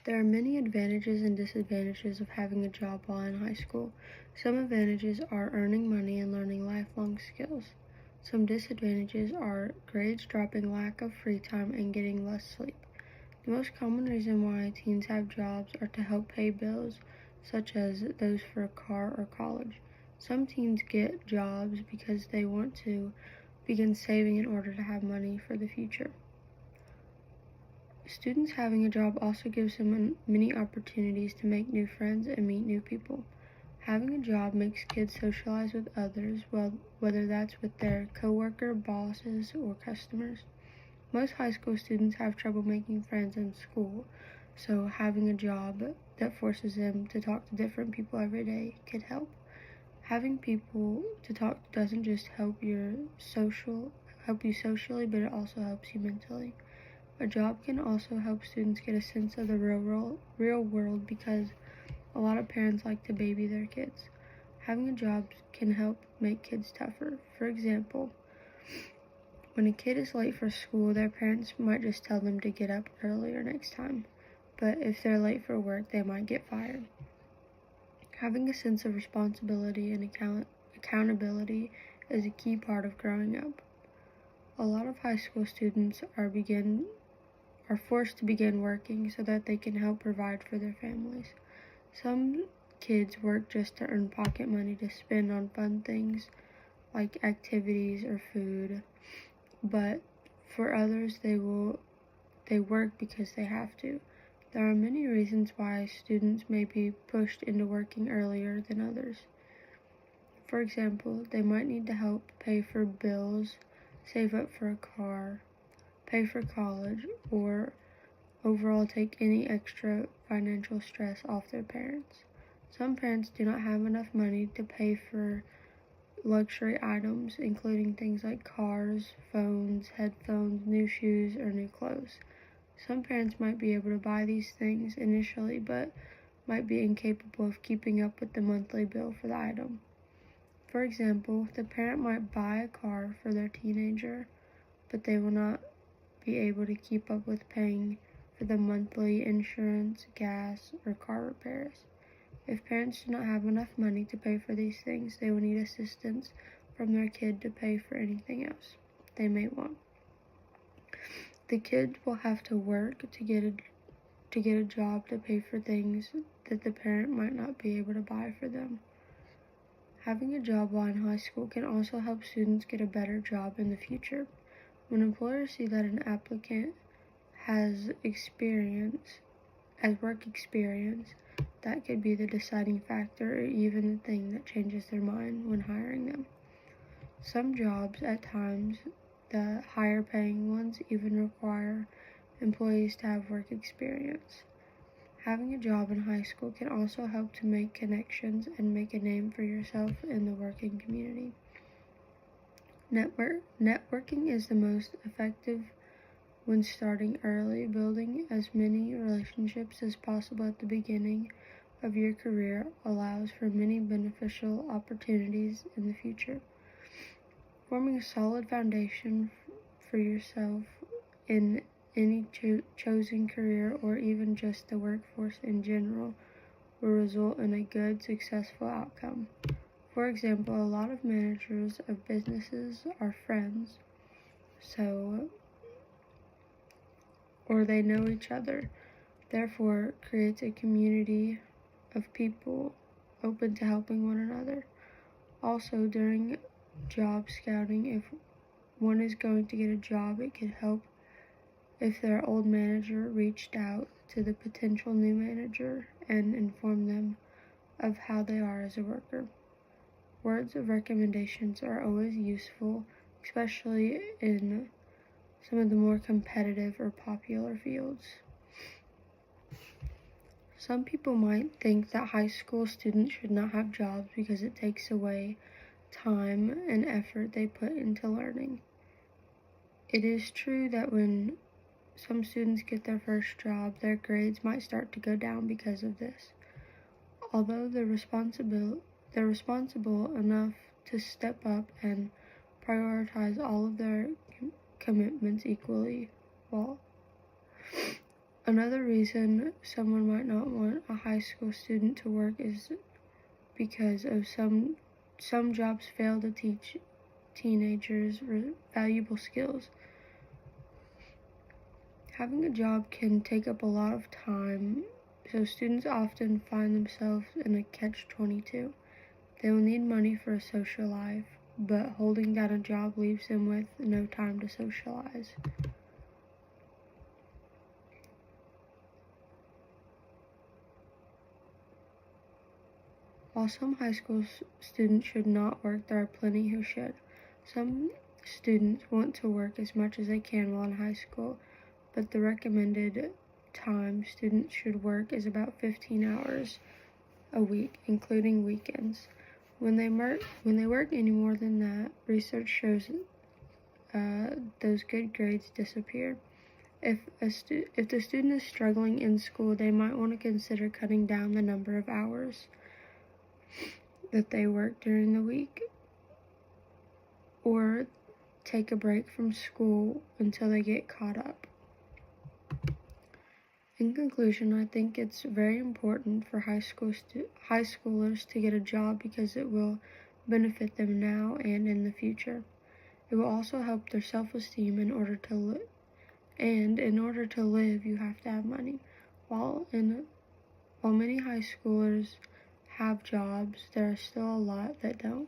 There are many advantages and disadvantages of having a job while in high school. Some advantages are earning money and learning lifelong skills. Some disadvantages are grades dropping, lack of free time, and getting less sleep. The most common reason why teens have jobs are to help pay bills, such as those for a car or college. Some teens get jobs because they want to begin saving in order to have money for the future. Students having a job also gives them many opportunities to make new friends and meet new people. Having a job makes kids socialize with others, whether that's with their coworker, bosses, or customers. Most high school students have trouble making friends in school, so having a job that forces them to talk to different people every day could help. Having people to talk to doesn't just help you socially, but it also helps you mentally. A job can also help students get a sense of the real world because a lot of parents like to baby their kids. Having a job can help make kids tougher. For example, when a kid is late for school, their parents might just tell them to get up earlier next time. But if they're late for work, they might get fired. Having a sense of responsibility and accountability is a key part of growing up. A lot of high school students are forced to begin working so that they can help provide for their families. Some kids work just to earn pocket money to spend on fun things like activities or food, but for others they work because they have to. There are many reasons why students may be pushed into working earlier than others. For example, they might need to help pay for bills, save up for a car, pay for college, or overall take any extra financial stress off their parents. Some parents do not have enough money to pay for luxury items, including things like cars, phones, headphones, new shoes, or new clothes. Some parents might be able to buy these things initially, but might be incapable of keeping up with the monthly bill for the item. For example, the parent might buy a car for their teenager, but they will not be able to keep up with paying for the monthly insurance, gas, or car repairs. If parents do not have enough money to pay for these things, they will need assistance from their kid to pay for anything else they may want. The kid will have to work to get a job to pay for things that the parent might not be able to buy for them. Having a job while in high school can also help students get a better job in the future. When employers see that an applicant has work experience, that could be the deciding factor or even the thing that changes their mind when hiring them. Some jobs, at times, the higher paying ones, even require employees to have work experience. Having a job in high school can also help to make connections and make a name for yourself in the working community. Networking is the most effective when starting early. Building as many relationships as possible at the beginning of your career allows for many beneficial opportunities in the future. Forming a solid foundation for yourself in any chosen career or even just the workforce in general will result in a good, successful outcome. For example, a lot of managers of businesses are friends, or they know each other, therefore creates a community of people open to helping one another. Also, during job scouting, if one is going to get a job, it could help if their old manager reached out to the potential new manager and informed them of how they are as a worker. Words of recommendations are always useful, especially in some of the more competitive or popular fields. Some people might think that high school students should not have jobs because it takes away time and effort they put into learning. It is true that when some students get their first job, their grades might start to go down because of this. Although they're responsible enough to step up and prioritize all of their commitments equally well. Another reason someone might not want a high school student to work is because of some jobs fail to teach teenagers valuable skills. Having a job can take up a lot of time, so students often find themselves in a catch-22. They will need money for a social life, but holding down a job leaves them with no time to socialize. While some high school students should not work, there are plenty who should. Some students want to work as much as they can while in high school, but the recommended time students should work is about 15 hours a week, including weekends. When they work any more than that, research shows those good grades disappear. If the student is struggling in school, they might want to consider cutting down the number of hours that they work during the week, or take a break from school until they get caught up. In conclusion, I think it's very important for high schoolers to get a job because it will benefit them now and in the future. It will also help their self-esteem in order to live. And in order to live, you have to have money. While many high schoolers have jobs, there are still a lot that don't.